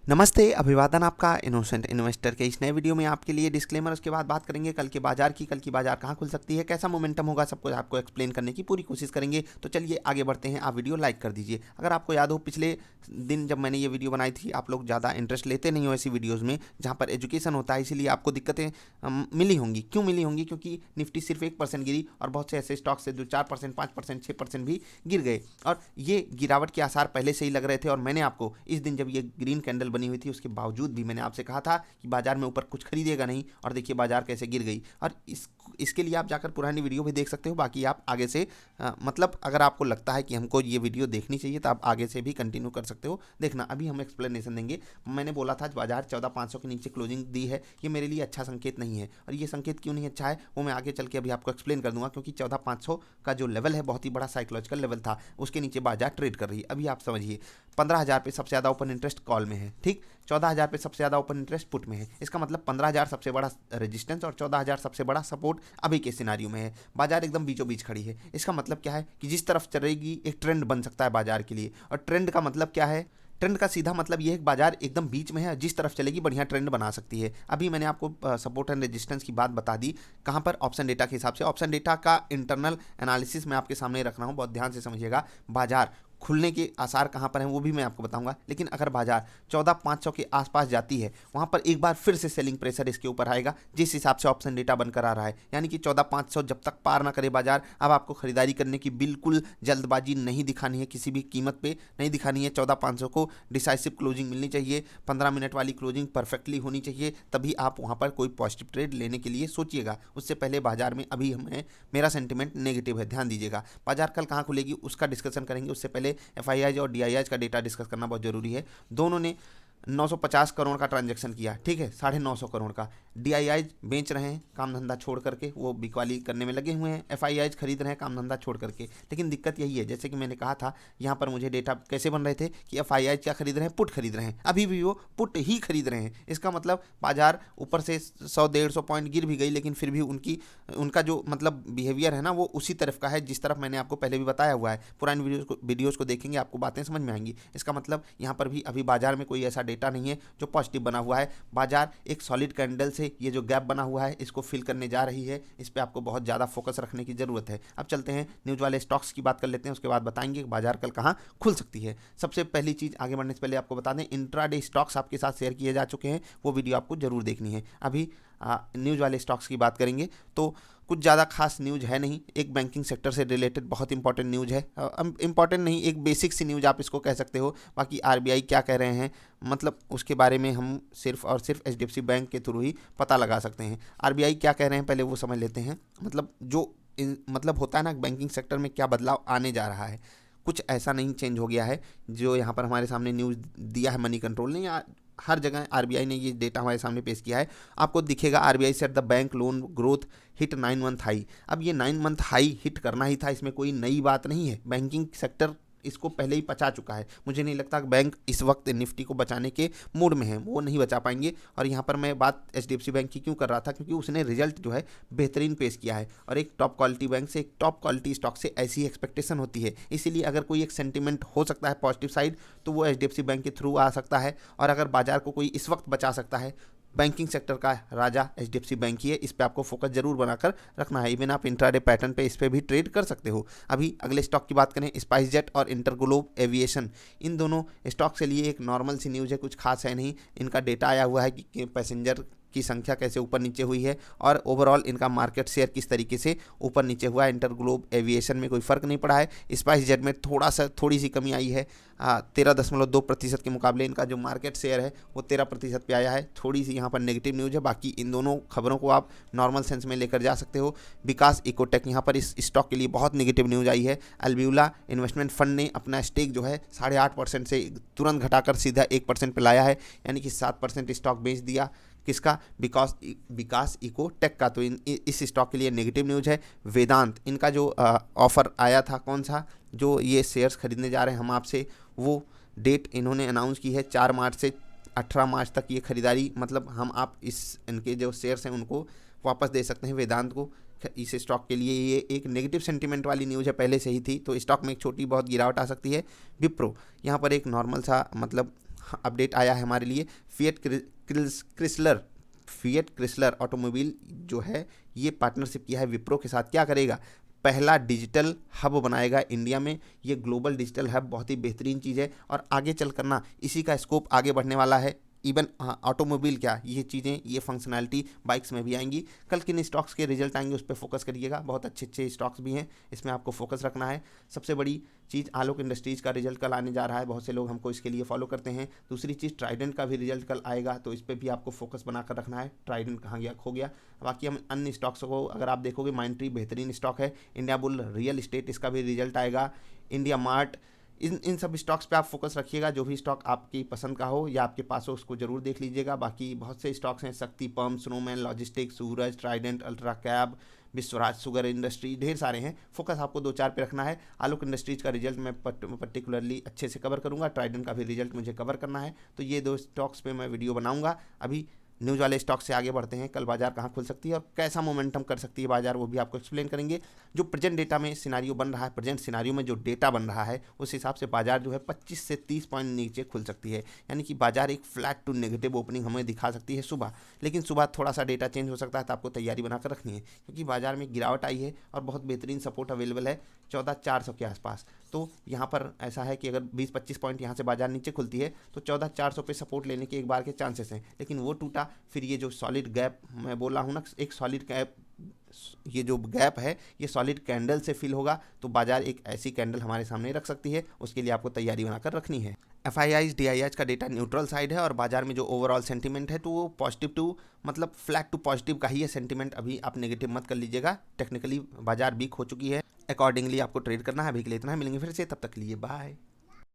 नमस्ते, अभिवादन आपका इनोसेंट इन्वेस्टर के इस नए वीडियो में आपके लिए डिस्क्लेमर। उसके बाद बात करेंगे कल की बाजार कहाँ खुल सकती है, कैसा मोमेंटम होगा, सब कुछ आपको एक्सप्लेन करने की पूरी कोशिश करेंगे। तो चलिए आगे बढ़ते हैं। आप वीडियो लाइक कर दीजिए। अगर आपको याद हो, पिछले दिन जब मैंने ये वीडियो बनाई थी, आप लोग ज़्यादा इंटरेस्ट लेते नहीं हो ऐसी वीडियोज़ में जहाँ पर एजुकेशन होता है, इसीलिए आपको दिक्कतें मिली होंगी। क्यों मिली होंगी? क्योंकि निफ्टी सिर्फ 1% गिरी और बहुत से ऐसे स्टॉक्स है जो 4%, 5%, 6% भी गिर गए। और ये गिरावट के आसार पहले से ही लग रहे थे। और मैंने आपको इस दिन जब ये ग्रीन कैंडल बनी हुई थी, उसके बावजूद भी मैंने आपसे कहा था कि बाजार में ऊपर कुछ खरीदेगा नहीं। और देखिए बाजार कैसे गिर गई। और इसके लिए आप जाकर पुरानी वीडियो भी देख सकते हो। बाकी आप आगे से मतलब अगर आपको लगता है कि हमको ये वीडियो देखनी चाहिए तो आप आगे से भी कंटिन्यू कर सकते हो देखना। अभी हम एक्सप्लेनेशन देंगे। मैंने बोला था बाजार 14,500 के नीचे क्लोजिंग दी है, ये मेरे लिए अच्छा संकेत नहीं है। और ये संकेत क्यों नहीं अच्छा है वो मैं आगे चल के अभी आपको एक्सप्लेन कर दूंगा। क्योंकि 14,500 का जो लेवल है बहुत ही बड़ा साइकोलॉजिकल लेवल था, उसके नीचे बाजार ट्रेड कर रही है। अभी आप समझिए 15,000 पे सबसे ज़्यादा ओपन इंटरेस्ट कॉल में है, ठीक। 14,000 पे सबसे ज़्यादा ओपन इंटरेस्ट पुट में है। इसका मतलब 15,000 सबसे बड़ा रेजिस्टेंस और 14,000 सबसे बड़ा सपोर्ट अभी के सिनारियो में है। बाजार एकदम बीचों बीच खड़ी है। इसका मतलब क्या है कि जिस तरफ चलेगी एक ट्रेंड बन सकता है बाजार के लिए। और ट्रेंड का मतलब क्या है? ट्रेंड का सीधा मतलब ये है कि बाजार एकदम बीच में है, जिस तरफ चलेगी बढ़िया ट्रेंड बना सकती है। अभी मैंने आपको सपोर्ट एंड रेजिस्टेंस की बात बता दी। कहाँ पर? ऑप्शन डेटा के हिसाब से। ऑप्शन डेटा का इंटरनल एनालिसिस मैं आपके सामने रख रहा हूँ, बहुत ध्यान से समझिएगा। बाजार खुलने के आसार कहाँ पर हैं वो भी मैं आपको बताऊंगा। लेकिन अगर बाजार 14,500 के आसपास जाती है, वहाँ पर एक बार फिर से सेलिंग प्रेशर इसके ऊपर आएगा, जिस हिसाब से ऑप्शन डेटा बनकर आ रहा है। यानी कि 14,500 जब तक पार ना करे बाजार, अब आपको खरीदारी करने की बिल्कुल जल्दबाजी नहीं दिखानी है, किसी भी कीमत पे नहीं दिखानी है। 14,500 को डिसाइसिव क्लोजिंग मिलनी चाहिए, 15 मिनट वाली क्लोजिंग परफेक्टली होनी चाहिए, तभी आप वहाँ पर कोई पॉजिटिव ट्रेड लेने के लिए सोचिएगा। उससे पहले बाजार में अभी हमें मेरा सेंटिमेंट नेगेटिव है, ध्यान दीजिएगा। बाजार कल कहाँ खुलेगी उसका डिस्कशन करेंगे, उससे पहले एफआईआई और डीआईआई का डेटा डिस्कस करना बहुत जरूरी है। दोनों ने 950 करोड़ का ट्रांजैक्शन किया, ठीक है, 950 करोड़ का। डीआईआई बेच रहे हैं काम धंधा छोड़ करके, वो बिकवाली करने में लगे हुए हैं। एफआईआई खरीद रहे हैं काम धंधा छोड़ करके। लेकिन दिक्कत यही है, जैसे कि मैंने कहा था, यहाँ पर मुझे डेटा कैसे बन रहे थे कि एफआईआई क्या खरीद रहे हैं? पुट खरीद रहे हैं। अभी भी वो पुट ही खरीद रहे हैं। इसका मतलब बाजार ऊपर से 100-150 पॉइंट गिर भी गई, लेकिन फिर भी उनका जो मतलब बिहेवियर है ना, वो उसी तरफ का है जिस तरफ मैंने आपको पहले भी बताया हुआ है। पुरानी वीडियोज़ को देखेंगे, आपको बातें समझ में आएंगी। इसका मतलब यहाँ पर भी अभी बाजार में कोई ऐसा डेटा नहीं है जो पॉजिटिव बना हुआ है। बाजार एक सॉलिड कैंडल से ये जो गैप बना हुआ है इसको फिल करने जा रही है। इस पे आपको बहुत ज़्यादा फोकस रखने की ज़रूरत है। अब चलते हैं न्यूज़ वाले स्टॉक्स की बात कर लेते हैं, उसके बाद बताएंगे कि बाजार कल कहाँ खुल सकती है। सबसे पहली चीज़, आगे बढ़ने से पहले आपको बता दें, इंट्राडे स्टॉक्स आपके साथ शेयर किए जा चुके हैं, वो वीडियो आपको जरूर देखनी है। अभी न्यूज़ वाले स्टॉक्स की बात करेंगे तो कुछ ज़्यादा खास न्यूज़ है नहीं। एक बैंकिंग सेक्टर से रिलेटेड बहुत इंपॉर्टेंट न्यूज़ है, इंपॉर्टेंट नहीं, एक बेसिक सी न्यूज़ आप इसको कह सकते हो। बाकी आरबीआई क्या कह रहे हैं, मतलब उसके बारे में हम सिर्फ और सिर्फ एचडीएफसी बैंक के थ्रू ही पता लगा सकते हैं। आरबीआई क्या कह रहे हैं पहले वो समझ लेते हैं। मतलब जो मतलब होता है ना, बैंकिंग सेक्टर में क्या बदलाव आने जा रहा है, कुछ ऐसा नहीं चेंज हो गया है जो यहाँ पर हमारे सामने न्यूज़ दिया है मनी कंट्रोल ने, या हर जगह आरबीआई ने ये डेटा हमारे सामने पेश किया है। आपको दिखेगा RBI set the bank loan growth hit 9 month high. अब ये 9 मंथ हाई हिट करना ही था, इसमें कोई नई बात नहीं है। बैंकिंग सेक्टर इसको पहले ही बचा चुका है। मुझे नहीं लगता कि बैंक इस वक्त निफ्टी को बचाने के मूड में है, वो नहीं बचा पाएंगे। और यहाँ पर मैं बात एचडीएफसी बैंक की क्यों कर रहा था, क्योंकि उसने रिजल्ट जो है बेहतरीन पेश किया है। और एक टॉप क्वालिटी बैंक से, एक टॉप क्वालिटी स्टॉक से ऐसी एक्सपेक्टेशन होती है। इसीलिए अगर कोई एक सेंटिमेंट हो सकता है पॉजिटिव साइड, तो वो एचडीएफसी बैंक के थ्रू आ सकता है। और अगर बाजार को कोई इस वक्त बचा सकता है, बैंकिंग सेक्टर का राजा एचडीएफसी बैंक ही है। इस पे आपको फोकस जरूर बनाकर रखना है। इवन आप इंट्राडे पैटर्न पे इस पे भी ट्रेड कर सकते हो। अभी अगले स्टॉक की बात करें, स्पाइस जेट और इंटरग्लोब एविएशन, इन दोनों स्टॉक के लिए एक नॉर्मल सी न्यूज़ है, कुछ खास है नहीं। इनका डेटा आया हुआ है कि पैसेंजर की संख्या कैसे ऊपर नीचे हुई है और ओवरऑल इनका मार्केट शेयर किस तरीके से ऊपर नीचे हुआ है। इंटरग्लोब एविएशन में कोई फर्क नहीं पड़ा है। स्पाइस जेट में थोड़ी सी कमी आई है, 13.2% के मुकाबले इनका जो मार्केट शेयर है वो 13% पे आया है। थोड़ी सी यहाँ पर नेगेटिव न्यूज़ है। बाकी इन दोनों खबरों को आप नॉर्मल सेंस में लेकर जा सकते हो। विकास इकोटेक, यहाँ पर इस स्टॉक के लिए बहुत नेगेटिव न्यूज़ आई है। अल्बिउला इन्वेस्टमेंट फंड ने अपना स्टेक जो है 8.5% से तुरंत घटाकर सीधा 1% पे लाया है, यानी कि 7% स्टॉक बेच दिया। किसका? विकास इकोटेक का। तो इस स्टॉक के लिए नेगेटिव न्यूज़ है। वेदांत, इनका जो ऑफर आया था, कौन सा, जो ये शेयर्स खरीदने जा रहे हैं हम आपसे, वो डेट इन्होंने अनाउंस की है 4 मार्च से 18 मार्च तक ये खरीदारी, मतलब हम आप इनके जो शेयर्स हैं उनको वापस दे सकते हैं वेदांत को। इस स्टॉक के लिए ये एक नेगेटिव सेंटीमेंट वाली न्यूज़ है, पहले से ही थी, तो स्टॉक में एक छोटी बहुत गिरावट आ सकती है। विप्रो, यहाँ पर एक नॉर्मल सा मतलब अपडेट आया है हमारे लिए। फिएट क्रिसलर ऑटोमोबाइल जो है ये पार्टनरशिप किया है विप्रो के साथ। क्या करेगा, पहला डिजिटल हब बनाएगा इंडिया में। ये ग्लोबल डिजिटल हब बहुत ही बेहतरीन चीज़ है और आगे चल करना इसी का स्कोप आगे बढ़ने वाला है। इवन ऑटोमोबाइल क्या, ये चीज़ें, ये फंक्शनैलिटी बाइक्स में भी आएंगी। कल किन स्टॉक्स के रिजल्ट आएंगे उस पर फोकस करिएगा, बहुत अच्छे अच्छे स्टॉक्स भी हैं, इसमें आपको फोकस रखना है। सबसे बड़ी चीज़ आलोक इंडस्ट्रीज़ का रिजल्ट कल आने जा रहा है, बहुत से लोग हमको इसके लिए फॉलो करते हैं। दूसरी चीज़ ट्राइडेंट का भी रिजल्ट कल आएगा, तो इस पर भी आपको फोकस बनाकर रखना है। ट्राइडेंट कहाँ गया, खो गया। बाकी हम अन्य स्टॉक्स को अगर आप देखोगे, माइंट्री बेहतरीन स्टॉक है। इंडिया बुल रियल इस्टेट, इसका भी रिजल्ट आएगा। इंडिया मार्ट, इन सब स्टॉक्स पे आप फोकस रखिएगा। जो भी स्टॉक आपकी पसंद का हो या आपके पास हो उसको जरूर देख लीजिएगा। बाकी बहुत से स्टॉक्स हैं, Shakti Pump, Snowman Logistics, Suraj, Trident, Ultra Cab, Vishwaraj Sugar Industry, ढेर सारे हैं। फोकस आपको 2-4 पे रखना है। आलोक इंडस्ट्रीज का रिजल्ट मैं पर्टिकुलरली अच्छे से कवर करूंगा, ट्राइडेंट का भी रिजल्ट मुझे कवर करना है, तो ये 2 स्टॉक्स पे मैं वीडियो बनाऊंगा। अभी न्यूज़ वाले स्टॉक से आगे बढ़ते हैं। कल बाजार कहाँ खुल सकती है और कैसा मोमेंटम कर सकती है बाजार, वो भी आपको एक्सप्लेन करेंगे। जो प्रेजेंट डेटा में सिनारियो बन रहा है, प्रेजेंट सिनारियो में जो डेटा बन रहा है उस हिसाब से बाजार जो है 25 से 30 पॉइंट नीचे खुल सकती है। यानी कि बाजार एक फ्लैट टू नेगेटिव ओपनिंग हमें दिखा सकती है सुबह, लेकिन सुबह थोड़ा सा डेटा चेंज हो सकता है, तो आपको तैयारी बनाकर रखनी है, क्योंकि बाजार में गिरावट आई है और बहुत बेहतरीन सपोर्ट अवेलेबल है 14,400 के आसपास। तो यहाँ पर ऐसा है कि अगर 20-25 पॉइंट यहाँ से बाजार नीचे खुलती है तो 14,400 पे सपोर्ट लेने के एक बार के चांसेस हैं, लेकिन वो टूटा फिर ये जो सॉलिड गैप मैं बोल रहा हूँ ना, एक सॉलिड गैप, ये जो गैप है ये सॉलिड कैंडल से फिल होगा, तो बाजार एक ऐसी कैंडल हमारे सामने रख सकती है। उसके लिए आपको तैयारी बनाकर रखनी है। FIIs DIIs का डेटा न्यूट्रल साइड है और बाजार में जो ओवरऑल सेंटीमेंट है तो वो पॉजिटिव टू, मतलब फ्लैट टू पॉजिटिव का ही है सेंटीमेंट। अभी आप नेगेटिव मत कर लीजिएगा, टेक्निकली बाजार वीक हो चुकी है, अकॉर्डिंगली आपको ट्रेड करना है। अभी के लिए इतना है, मिलेंगे फिर से, तब तक के लिए बाय।